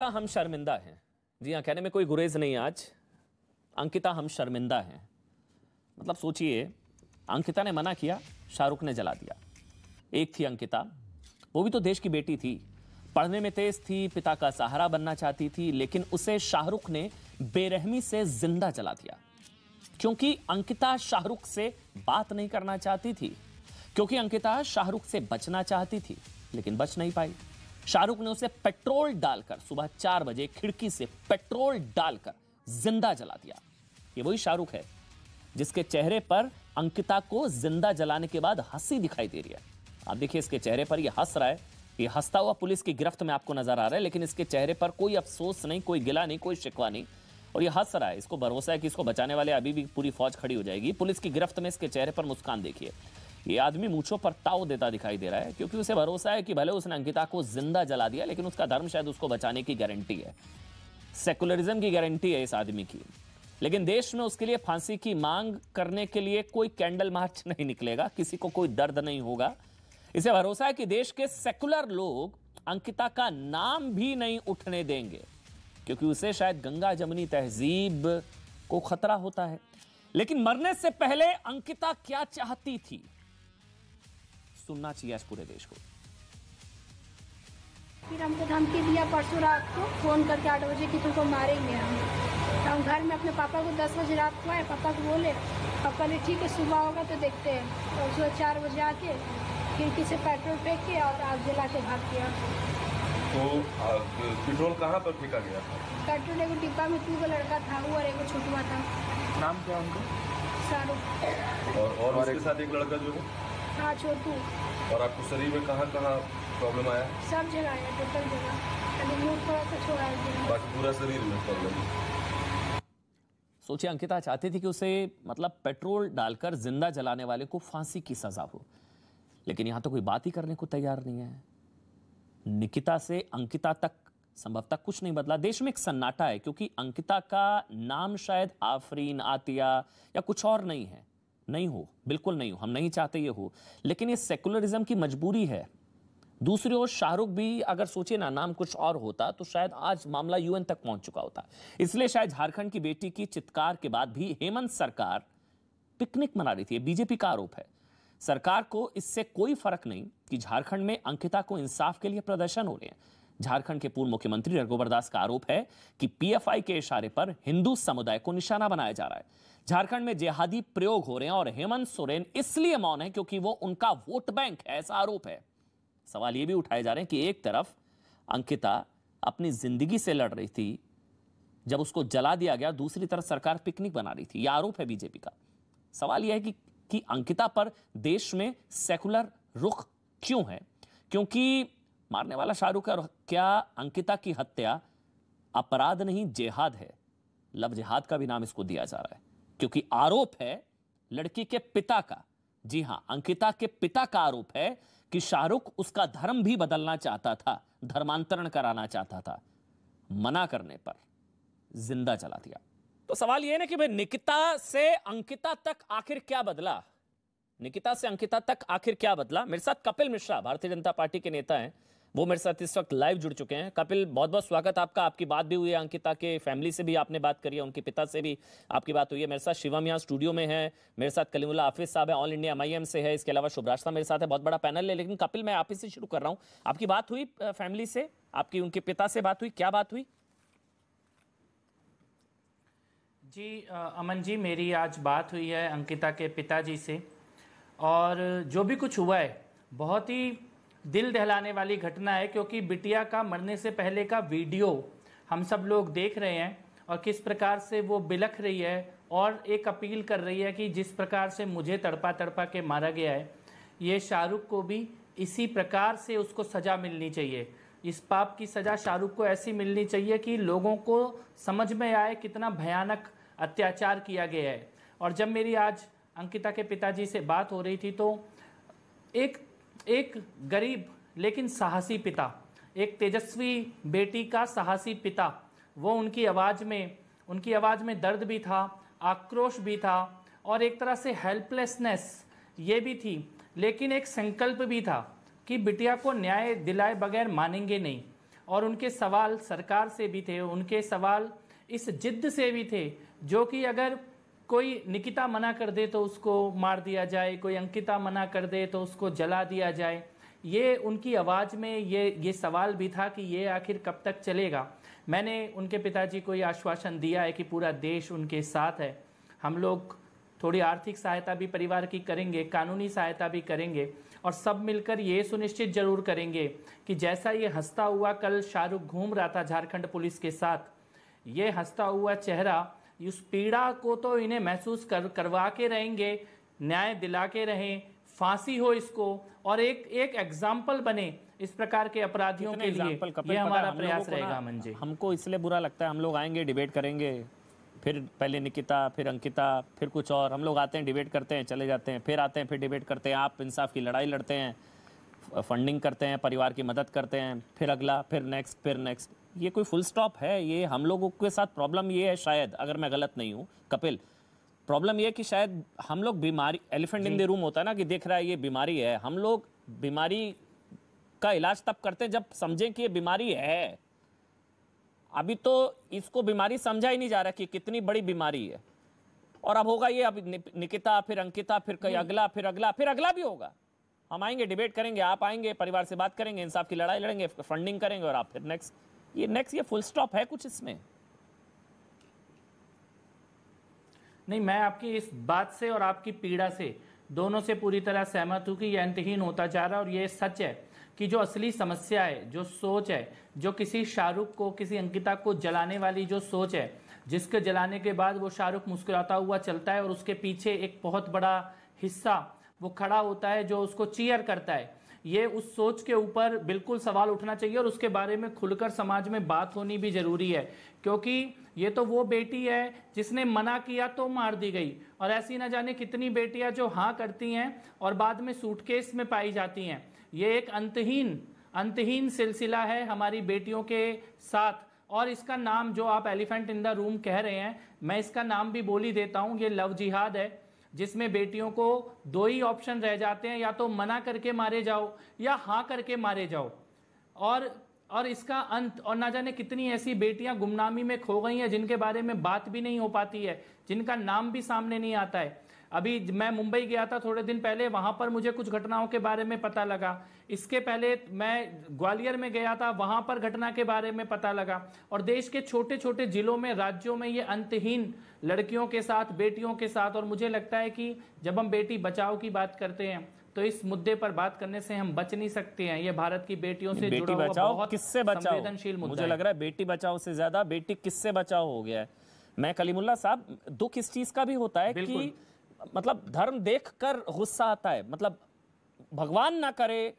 हम शर्मिंदा हैं। जी हाँ, कहने में कोई गुरेज नहीं। आज अंकिता हम शर्मिंदा हैं। मतलब सोचिए, अंकिता ने मना किया, शाहरुख ने जला दिया। एक थी अंकिता, वो भी तो देश की बेटी थी, पढ़ने में तेज थी, पिता का सहारा बनना चाहती थी, लेकिन उसे शाहरुख ने बेरहमी से जिंदा जला दिया। क्योंकि अंकिता शाहरुख से बात नहीं करना चाहती थी, क्योंकि अंकिता शाहरुख से बचना चाहती थी, लेकिन बच नहीं पाई। शाहरुख ने उसे पेट्रोल डालकर सुबह 4 बजे खिड़की से पेट्रोल डालकर जिंदा जला दिया। ये वही शाहरुख है जिसके चेहरे पर अंकिता को जिंदा जलाने के बाद हंसी दिखाई दे रही है। आप देखिए, इसके चेहरे पर ये हंस रहा है, ये हंसता हुआ पुलिस की गिरफ्त में आपको नजर आ रहा है, लेकिन इसके चेहरे पर कोई अफसोस नहीं, कोई गिला नहीं, कोई शिकवा नहीं, और ये हंस रहा है। इसको भरोसा है कि इसको बचाने वाले अभी भी पूरी फौज खड़ी हो जाएगी। पुलिस की गिरफ्त में इसके चेहरे पर मुस्कान देखिए। ये आदमी मूंछों पर ताव देता दिखाई दे रहा है, क्योंकि उसे भरोसा है कि भले उसने अंकिता को जिंदा जला दिया, लेकिन उसका धर्म शायद उसको बचाने की गारंटी है, सेकुलरिज्म की गारंटी है इस आदमी की। लेकिन देश में उसके लिए फांसी की मांग करने के लिए कोई कैंडल मार्च नहीं निकलेगा, किसी को कोई दर्द नहीं होगा। इसे भरोसा है कि देश के सेकुलर लोग अंकिता का नाम भी नहीं उठने देंगे, क्योंकि उसे शायद गंगा जमुनी तहजीब को खतरा होता है। लेकिन मरने से पहले अंकिता क्या चाहती थी, सुनना चाहिए आज पूरे देश को। फिर हमको धमकी दिया परसों रात को फोन करके 8 बजे कि तुमको मारेंगे हम घर में अपने पापा को 10 बजे रात को आए, पापा को बोले, पापा ने ठीक है सुबह होगा तो देखते हैं। तो सुबह 4 बजे आके खिड़की से पेट्रोल फेंक के और आग जला के भाग गया। तो पेट्रोल कहाँ पर फेंका गया था? पेट्रोल एगो डिब्बा में 2 लड़का था, वो और एगो छोटुआ था। नाम क्या उनका? शाहरुख। और उसके साथ एक लड़का जो है? हाँ, छोटू। और आपको शरीर में कहाँ कहाँ प्रॉब्लम आया? सब जगह आया, टोटल जगह, मुंह थोड़ा सा छोड़ा है, बाकी पूरा शरीर में प्रॉब्लम है। सोचिए, अंकिता चाहती थी कि उसे मतलब पेट्रोल डालकर जिंदा जलाने वाले को फांसी की सजा हो, लेकिन यहां तो कोई बात ही करने को तैयार नहीं है। निकिता से अंकिता तक संभवतः कुछ नहीं बदला। देश में एक सन्नाटा है, क्योंकि अंकिता का नाम शायद आफरीन, आतिया या कुछ और नहीं है। नहीं हो, बिल्कुल नहीं हो, हम नहीं चाहते ये हो, लेकिन ये सेकुलरिज्म की मजबूरी है। दूसरी ओर शाहरुख भी अगर सोचे ना, नाम कुछ और होता तो शायद आज मामला यूएन तक पहुंच चुका होता। इसलिए शायद झारखंड की बेटी की चित्कार के बाद भी हेमंत सरकार पिकनिक मना रही थी। बीजेपी का आरोप है, सरकार को इससे कोई फर्क नहीं कि झारखंड में अंकिता को इंसाफ के लिए प्रदर्शन हो रहे हैं। झारखंड के पूर्व मुख्यमंत्री रघुवर दास का आरोप है कि पीएफआई के इशारे पर हिंदू समुदाय को निशाना बनाया जा रहा है। झारखंड में जिहादी प्रयोग हो रहे हैं और हेमंत सोरेन इसलिए मौन है क्योंकि वो उनका वोट बैंक है, ऐसा आरोप है। सवाल ये भी उठाए जा रहे हैं कि एक तरफ अंकिता अपनी जिंदगी से लड़ रही थी, जब उसको जला दिया गया, दूसरी तरफ सरकार पिकनिक बना रही थी। यह आरोप है बीजेपी का। सवाल यह है कि अंकिता पर देश में सेकुलर रुख क्यों है? क्योंकि मारने वाला शाहरुख है, और क्या अंकिता की हत्या अपराध नहीं, जिहाद है? लव जिहाद का भी नाम इसको दिया जा रहा है, क्योंकि आरोप है लड़की के पिता का। जी हां, अंकिता के पिता का आरोप है कि शाहरुख उसका धर्म भी बदलना चाहता था, धर्मांतरण कराना चाहता था। मना करने पर जिंदा जला दिया। तो सवाल यह है ना कि भाई, निकिता से अंकिता तक आखिर क्या बदला? निकिता से अंकिता तक आखिर क्या बदला? मेरे साथ कपिल मिश्रा, भारतीय जनता पार्टी के नेता हैं, वो मेरे साथ इस वक्त लाइव जुड़ चुके हैं। कपिल, बहुत बहुत स्वागत आपका। आपकी बात भी हुई है, अंकिता के फैमिली से भी आपने बात करी है, उनके पिता से भी आपकी बात हुई है। मेरे साथ शिवम यहाँ स्टूडियो में है, मेरे साथ कलीमुल्लाह हाफिज साहब है, ऑल इंडिया एमआईएम से है, इसके अलावा शुभराज मेरे साथ है। बहुत बड़ा पैनल है। लेकिन कपिल, मैं आप ही से शुरू कर रहा हूँ। आपकी बात हुई फैमिली से, आपकी उनके पिता से बात हुई, क्या बात हुई? जी अमन जी, मेरी आज बात हुई है अंकिता के पिताजी से, और जो भी कुछ हुआ है बहुत ही दिल दहलाने वाली घटना है, क्योंकि बिटिया का मरने से पहले का वीडियो हम सब लोग देख रहे हैं, और किस प्रकार से वो बिलख रही है और एक अपील कर रही है कि जिस प्रकार से मुझे तड़पा तड़पा के मारा गया है, ये शाहरुख को भी इसी प्रकार से उसको सज़ा मिलनी चाहिए। इस पाप की सज़ा शाहरुख को ऐसी मिलनी चाहिए कि लोगों को समझ में आए कितना भयानक अत्याचार किया गया है। और जब मेरी आज अंकिता के पिताजी से बात हो रही थी, तो एक गरीब लेकिन साहसी पिता, एक तेजस्वी बेटी का साहसी पिता, वो उनकी आवाज़ में दर्द भी था, आक्रोश भी था, और एक तरह से हेल्पलेसनेस ये भी थी, लेकिन एक संकल्प भी था कि बिटिया को न्याय दिलाए बगैर मानेंगे नहीं। और उनके सवाल सरकार से भी थे, उनके सवाल इस जिद्द से भी थे जो कि अगर कोई निकिता मना कर दे तो उसको मार दिया जाए, कोई अंकिता मना कर दे तो उसको जला दिया जाए। ये उनकी आवाज़ में ये सवाल भी था कि ये आखिर कब तक चलेगा। मैंने उनके पिताजी को ये आश्वासन दिया है कि पूरा देश उनके साथ है। हम लोग थोड़ी आर्थिक सहायता भी परिवार की करेंगे, कानूनी सहायता भी करेंगे और सब मिलकर ये सुनिश्चित जरूर करेंगे कि जैसा ये हंसता हुआ कल शाहरुख घूम रहा था झारखंड पुलिस के साथ, ये हंसता हुआ चेहरा उस पीड़ा को तो इन्हें महसूस करवा के रहेंगे, न्याय दिला के रहें, फांसी हो इसको और एक एग्जाम्पल बने इस प्रकार के अपराधियों के लिए। ये हमारा प्रयास रहेगा। अमन जी, हमको इसलिए बुरा लगता है, हम लोग आएंगे, डिबेट करेंगे, फिर पहले निकिता, फिर अंकिता, फिर कुछ और, हम लोग आते हैं, डिबेट करते हैं, चले जाते हैं, फिर आते हैं, फिर डिबेट करते हैं, आप इंसाफ की लड़ाई लड़ते हैं, फंडिंग करते हैं, परिवार की मदद करते हैं, फिर अगला, फिर नेक्स्ट, फिर नेक्स्ट। ये कोई फुल स्टॉप है? ये हम लोगों के साथ प्रॉब्लम ये है शायद, अगर मैं गलत नहीं हूँ कपिल, प्रॉब्लम ये कि शायद हम लोग बीमारी, एलिफेंट इन द रूम होता है ना कि देख रहा है ये बीमारी है, हम लोग बीमारी का इलाज तब करते हैं जब समझें कि ये बीमारी है। अभी तो इसको बीमारी समझा ही नहीं जा रहा कि कितनी बड़ी बीमारी है। और अब होगा ये, अब निकिता, फिर अंकिता, फिर कई अगला, फिर अगला, फिर अगला भी होगा। हम आएंगे, डिबेट करेंगे, आप आएंगे, परिवार से बात करेंगे, इंसाफ की लड़ाई लड़ेंगे, फंडिंग करेंगे और आप फिर नेक्स्ट। ये फुल स्टॉप है कुछ इसमें? नहीं, मैं आपकी इस बात से और आपकी पीड़ा से दोनों से पूरी तरह सहमत हूं कि यह अंतहीन होता जा रहा है। और ये सच है कि जो असली समस्या है, जो सोच है, जो किसी शाहरुख को, किसी अंकिता को जलाने वाली जो सोच है, जिसके जलाने के बाद वो शाहरुख मुस्कुराता हुआ चलता है और उसके पीछे एक बहुत बड़ा हिस्सा वो खड़ा होता है जो उसको चीयर करता है, ये उस सोच के ऊपर बिल्कुल सवाल उठना चाहिए और उसके बारे में खुलकर समाज में बात होनी भी जरूरी है। क्योंकि ये तो वो बेटी है जिसने मना किया तो मार दी गई, और ऐसी ना जाने कितनी बेटियां जो हाँ करती हैं और बाद में सूटकेस में पाई जाती हैं। ये एक अंतहीन सिलसिला है हमारी बेटियों के साथ। और इसका नाम जो आप एलिफेंट इन द रूम कह रहे हैं, मैं इसका नाम भी बोल ही देता हूं, ये लव जिहाद है, जिसमें बेटियों को दो ही ऑप्शन रह जाते हैं, या तो मना करके मारे जाओ या हाँ करके मारे जाओ। और इसका अंत, और ना जाने कितनी ऐसी बेटियां गुमनामी में खो गई हैं जिनके बारे में बात भी नहीं हो पाती है, जिनका नाम भी सामने नहीं आता है। अभी मैं मुंबई गया था थोड़े दिन पहले, वहां पर मुझे कुछ घटनाओं के बारे में पता लगा। इसके पहले मैं ग्वालियर में गया था, वहां पर घटना के बारे में पता लगा। और देश के छोटे छोटे जिलों में, राज्यों में ये अंतहीन लड़कियों के साथ, बेटियों के साथ। और मुझे लगता है कि जब हम बेटी बचाओ की बात करते हैं तो इस मुद्दे पर बात करने से हम बच नहीं सकते हैं। ये भारत की बेटियों से जुड़ा हुआ बहुत संवेदनशील मुद्दा है। मुझे लग रहा है बेटी बचाओ से ज्यादा बेटी किससे बचाओ हो गया है। मैं कलीमुल्लाह साहब, दुख इस चीज का भी होता है कि मतलब धर्म देखकर गुस्सा आता है। मतलब भगवान ना करे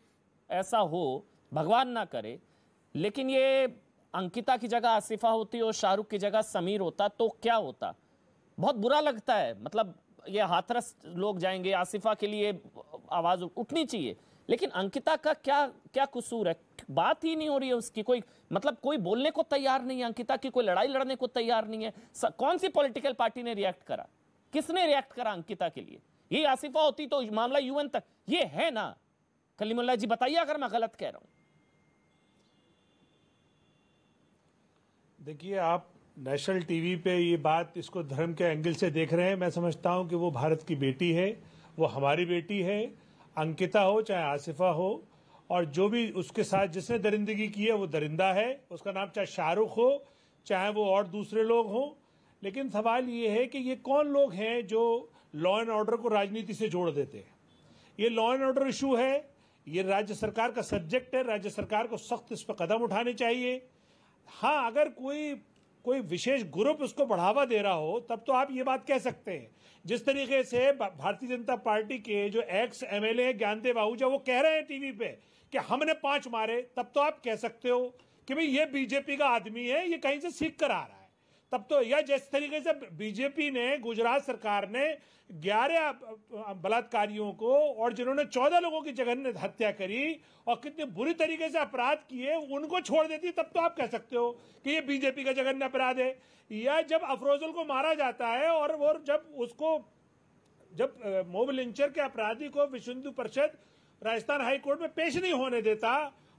ऐसा हो, भगवान ना करे, लेकिन ये अंकिता की जगह आसिफा होती और शाहरुख की जगह समीर होता तो क्या होता? बहुत बुरा लगता है। मतलब ये हाथरस लोग जाएंगे, आसिफा के लिए आवाज उठनी चाहिए, लेकिन अंकिता का क्या कसूर है? बात ही नहीं हो रही है उसकी, कोई मतलब कोई बोलने को तैयार नहीं है, अंकिता की कोई लड़ाई लड़ने को तैयार नहीं है। कौन सी पॉलिटिकल पार्टी ने रिएक्ट करा? किसने रिएक्ट करा अंकिता के लिए? ये आसिफा होती तो मामला यूएन तक। ये है ना कलीमुल्लाह जी, बताइए अगर मैं गलत कह रहा हूं। देखिए, आप नेशनल टीवी पे ये बात, इसको धर्म के एंगल से देख रहे हैं। मैं समझता हूं कि वो भारत की बेटी है, वो हमारी बेटी है। अंकिता हो चाहे आसिफा हो, और जो भी उसके साथ जिसने दरिंदगी की है वो दरिंदा है। उसका नाम चाहे शाहरुख हो चाहे वो और दूसरे लोग हों। लेकिन सवाल ये है कि ये कौन लोग हैं जो लॉ एंड ऑर्डर को राजनीति से जोड़ देते हैं। ये लॉ एंड ऑर्डर इशू है, ये राज्य सरकार का सब्जेक्ट है। राज्य सरकार को सख्त इस पर कदम उठाने चाहिए। हाँ, अगर कोई विशेष ग्रुप उसको बढ़ावा दे रहा हो तब तो आप ये बात कह सकते हैं। जिस तरीके से भारतीय जनता पार्टी के जो एक्स एमएलए हैं ज्ञानदेव आहूजा, वो कह रहे हैं टीवी पे कि हमने 5 मारे, तब तो आप कह सकते हो कि भाई ये बीजेपी का आदमी है, ये कहीं से सीख कर आ रहा है। तब तो, या जिस तरीके से बीजेपी ने, गुजरात सरकार ने 11 बलात्कारियों को और जिन्होंने 14 लोगों की जघन्य हत्या करी और कितने बुरी तरीके से अपराध किए, उनको छोड़ देती, तब तो आप कह सकते हो कि ये बीजेपी का जघन्य अपराध है। या जब अफरोजुल को मारा जाता है और वो जब मोब लिंचर के अपराधी को विश्व हिंदू परिषद राजस्थान हाई कोर्ट में पेश नहीं होने देता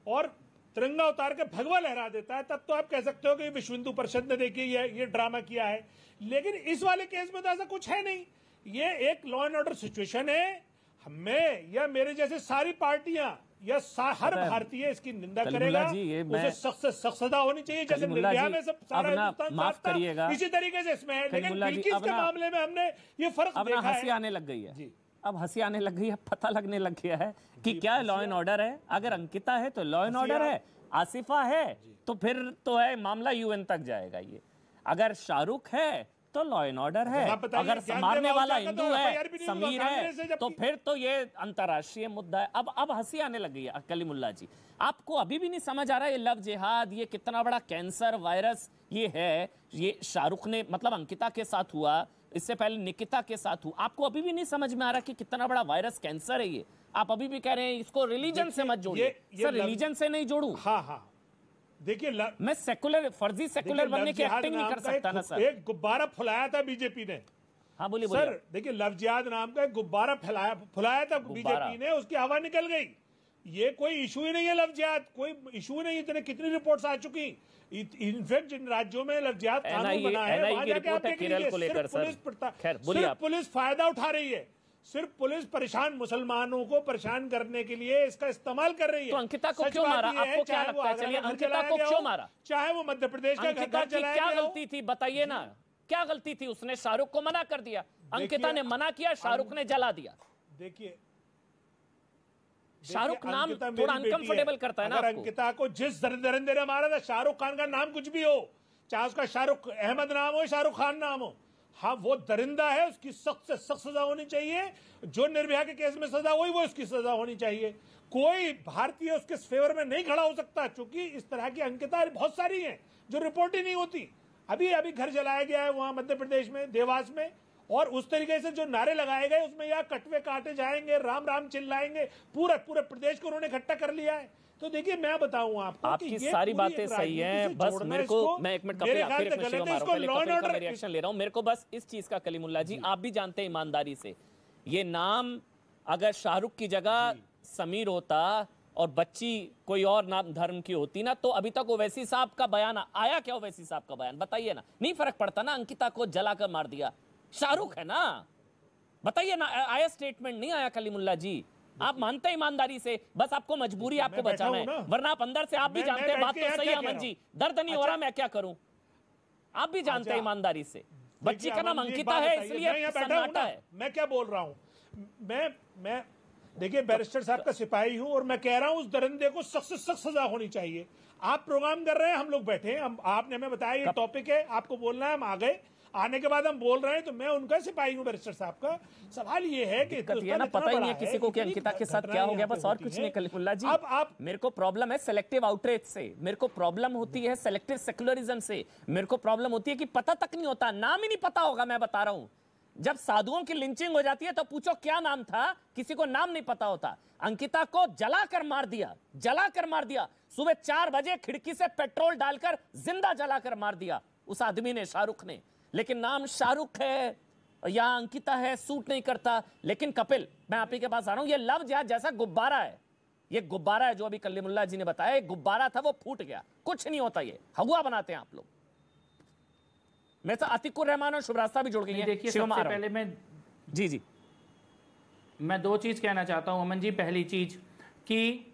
और तिरंगा उतार के भगवा लहरा देता है, तब तो आप कह सकते हो कि विश्व हिंदू परिषद ने देखिए ये ड्रामा किया है। लेकिन इस वाले केस में तो ऐसा कुछ है नहीं। ये एक लॉ एंड ऑर्डर सिचुएशन है। हमें या मेरे जैसे सारी पार्टियां या हर भारतीय इसकी निंदा करेगा, उसे सख्त से सख्त सजा होनी चाहिए, जैसे निर्भया में सब सारा हिंदुस्तान माफ करिएगा, इसी तरीके से इसमें है। लेकिन बिल्किस के मामले में हमने ये फर्क देखा है। हंसी आने लग गई है, अब हंसी आने लग गई है, पता लगने लग गया है कि क्या लॉ एंड ऑर्डर है। अगर अंकिता है तो लॉ एंड ऑर्डर है, आसिफा है तो फिर तो है मामला यूएन तक जाएगा। ये अगर शाहरुख है तो लॉ एंड ऑर्डर है, अगर मारने वाला हिंदू है, समीर है, तो फिर तो ये अंतर्राष्ट्रीय मुद्दा है। अब हंसी आने लग गई है। कलीमुल्लाह जी, आपको अभी भी नहीं समझ आ रहा है ये लव जिहाद, ये कितना बड़ा कैंसर वायरस ये है। ये शाहरुख ने मतलब अंकिता के साथ हुआ, इससे पहले निकिता के साथ हुआ। आपको अभी भी नहीं समझ में आ रहा कि कितना बड़ा वायरस कैंसर है ये। आप अभी भी कह रहे हैं इसको रिलीजन से मत जोड़िए। सर रिलीजन से नहीं जोड़ू। हाँ देखिए, मैं सेकुलर, फर्जी सेकुलर बनने की एक्टिंग नहीं कर सकता ना सर। एक गुब्बारा फुलाया था बीजेपी ने। हाँ बोलिए सर। देखिए, लव जिहाद नाम का एक गुब्बारा फुलाया था बीजेपी ने, उसकी हवा निकल गई। ये कोई इशू ही नहीं है, लव जिहाद कोई इशू नहीं। इतने कितनी रिपोर्ट्स आ चुकी। इनफैक्ट जिन राज्यों में लव जिहाद कानून बना है वहां जाके आप देखेंगे पुलिस फायदा उठा रही है। सिर्फ पुलिस परेशान मुसलमानों को परेशान करने के लिए इसका इस्तेमाल कर रही है। तो अंकिता को क्यों मारा? आपको क्या लगता है? चलिए, अंकिता को क्यों मारा? चाहे वो मध्य प्रदेश का अंकिता की क्या गलती थी बताइए ना, क्या गलती थी? उसने शाहरुख को मना कर दिया, अंकिता ने मना किया, शाहरुख ने जला दिया। देखिए, शाहरुख नाम थोड़ा अनकंफर्टेबल करता है ना आपको। अंकिता को जिस दरिंदे ने मारा था, शाहरुख खान का नाम कुछ भी हो, चाहे उसका शाहरुख अहमद नाम हो, शाहरुख खान नाम हो, हाँ वो दरिंदा है, उसकी सख्त से सख्त सजा होनी चाहिए। जो निर्भया के केस में सजा हुई वो उसकी सजा होनी चाहिए। कोई भारतीय उसके फेवर में नहीं खड़ा हो सकता, क्योंकि इस तरह की अंकिता बहुत सारी हैं जो रिपोर्ट ही नहीं होती। अभी घर जलाया गया है वहां मध्य प्रदेश में, देवास में, और उस तरीके से जो नारे लगाए गए उसमें या कटवे काटे जाएंगे, राम राम चिल्लाएंगे, पूरे प्रदेश को उन्होंने इकट्ठा कर लिया है। तो देखिए, मैं बताऊं आपकी सारी बातें सही हैं, बस मेरे को, मैं एक मिनट रिएक्शन ले रहा हूं। मेरे को बस इस चीज का, कलीमुल्लाह जी आप भी जानते हैं ईमानदारी से, ये नाम अगर शाहरुख की जगह समीर होता और बच्ची कोई और नाम धर्म की होती ना, तो अभी तक ओवैसी साहब का बयान आया क्या? ओवैसी साहब का बयान बताइए ना, नहीं फर्क पड़ता ना। अंकिता को जलाकर मार दिया, शाहरुख है ना, बताइए ना, आया स्टेटमेंट नहीं आया? कलीमुल्लाह जी आप मानते हैं ईमानदारी से, बस आपको मजबूरी आपको बचाना है, वरना आप अंदर से आप भी जानते हैं बात तो सही है अमन जी, दर्द नहीं हो रहा, मैं क्या करूं? आप भी जानते हैं ईमानदारी से बच्ची का नाम अंकिता है, इसलिए सन्नाटा है। मैं क्या बोल रहा हूं, मैं देखिए बैरिस्टर साहब का सिपाही हूं, और मैं कह रहा हूं उस दरिंदे को सख्त से सख्त सजा होनी चाहिए। आप प्रोग्राम कर रहे हैं, हम लोग बैठे हैं, आपने हमें बताया ये टॉपिक है, आपको बोलना है, हम आ गए, आने के बाद हम बोल रहे हैं, तो मैं उनका सिपाही हूं बैरिस्टर साहब का। सवाल ये है कि पता ही नहीं है किसी को कि अंकिता के साथ क्या हो गया, बस और कुछ नहीं। कलीमुल्लाह जी, अब आप, मेरे को प्रॉब्लम है सेलेक्टिव आउटरीच से, मेरे को प्रॉब्लम होती है सेलेक्टिव सेक्युलरिज्म से, मेरे को प्रॉब्लम होती है कि पता तक नहीं होता, नाम ही नहीं पता होगा। मैं बता रहा हूं, जब साधुओं की लिंचिंग हो जाती है तो पूछो क्या नाम था, किसी को नाम नहीं पता होता। अंकिता को जलाकर मार दिया, जलाकर मार दिया, सुबह 4 बजे खिड़की से पेट्रोल डालकर जिंदा जलाकर मार दिया उस आदमी ने, शाहरुख ने। लेकिन नाम शाहरुख है या अंकिता है, सूट नहीं करता। लेकिन कपिल, मैं आप ही के पास आ रहा हूं, ये लव जिहाद जैसा गुब्बारा है, ये गुब्बारा है जो अभी कलीमुल्लाह जी ने बताया, एक गुब्बारा था वो फूट गया, कुछ नहीं होता, ये हवा बनाते हैं आप लोग। मेरे साथ अतिकुर रहमान और शुभरास्ता भी जुड़ गई हैं। देखिए, सबसे पहले मैं 2 चीज कहना चाहता हूं अमन जी। पहली चीज कि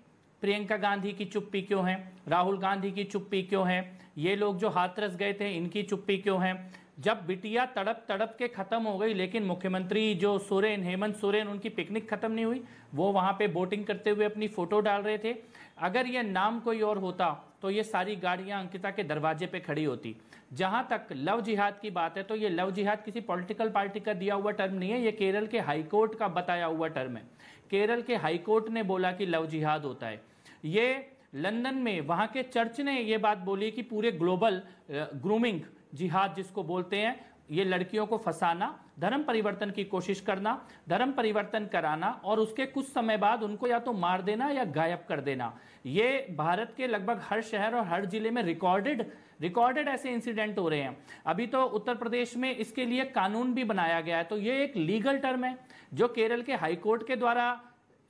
प्रियंका गांधी की चुप्पी क्यों है, राहुल गांधी की चुप्पी क्यों है, ये लोग जो हाथरस गए थे इनकी चुप्पी क्यों है। जब बिटिया तड़प के खत्म हो गई, लेकिन मुख्यमंत्री जो सोरेन, हेमंत सोरेन, उनकी पिकनिक खत्म नहीं हुई, वो वहां पे बोटिंग करते हुए अपनी फोटो डाल रहे थे। अगर ये नाम कोई और होता तो ये सारी गाड़ियां अंकिता के दरवाजे पे खड़ी होती। जहां तक लव जिहाद की बात है, तो ये लव जिहाद किसी पॉलिटिकल पार्टी का दिया हुआ टर्म नहीं है, ये केरल के हाईकोर्ट का बताया हुआ टर्म है। केरल के हाईकोर्ट ने बोला कि लव जिहाद होता है। ये लंदन में वहां के चर्च ने ये बात बोली कि पूरे ग्लोबल ग्रूमिंग जिहाद जिसको बोलते हैं, ये लड़कियों को फंसाना, धर्म परिवर्तन की कोशिश करना, धर्म परिवर्तन कराना और उसके कुछ समय बाद उनको या तो मार देना या गायब कर देना। ये भारत के लगभग हर शहर और हर जिले में रिकॉर्डेड ऐसे इंसिडेंट हो रहे हैं। अभी तो उत्तर प्रदेश में इसके लिए कानून भी बनाया गया है। तो ये एक लीगल टर्म है जो केरल के हाईकोर्ट के द्वारा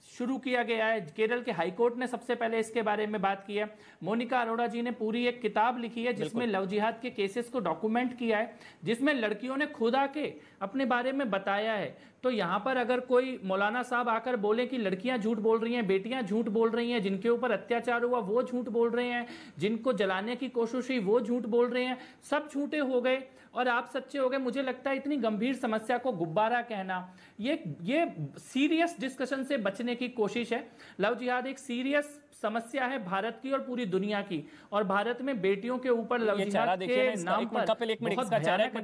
शुरू किया गया है। केरल के हाईकोर्ट ने सबसे पहले इसके बारे में बात की है। मोनिका अरोड़ा जी ने पूरी एक किताब लिखी है जिसमें लव जिहाद के केसेस को डॉक्यूमेंट किया है, जिसमें लड़कियों ने खुद आके अपने बारे में बताया है। तो यहाँ पर अगर कोई मौलाना साहब आकर बोले कि लड़कियां झूठ बोल रही हैं, बेटियां झूठ बोल रही हैं, जिनके ऊपर अत्याचार हुआ वो झूठ बोल रहे हैं, जिनको जलाने की कोशिश हुई वो झूठ बोल रहे हैं, सब झूठे हो गए और आप सच्चे हो गए। मुझे लगता है इतनी गंभीर समस्या को गुब्बारा कहना ये सीरियस डिस्कशन से बचने की कोशिश है। लव जिहाद एक सीरियस समस्या है भारत की और पूरी दुनिया की, और भारत में बेटियों के ऊपर लव जिहाद के नाम पर बहुत भयानक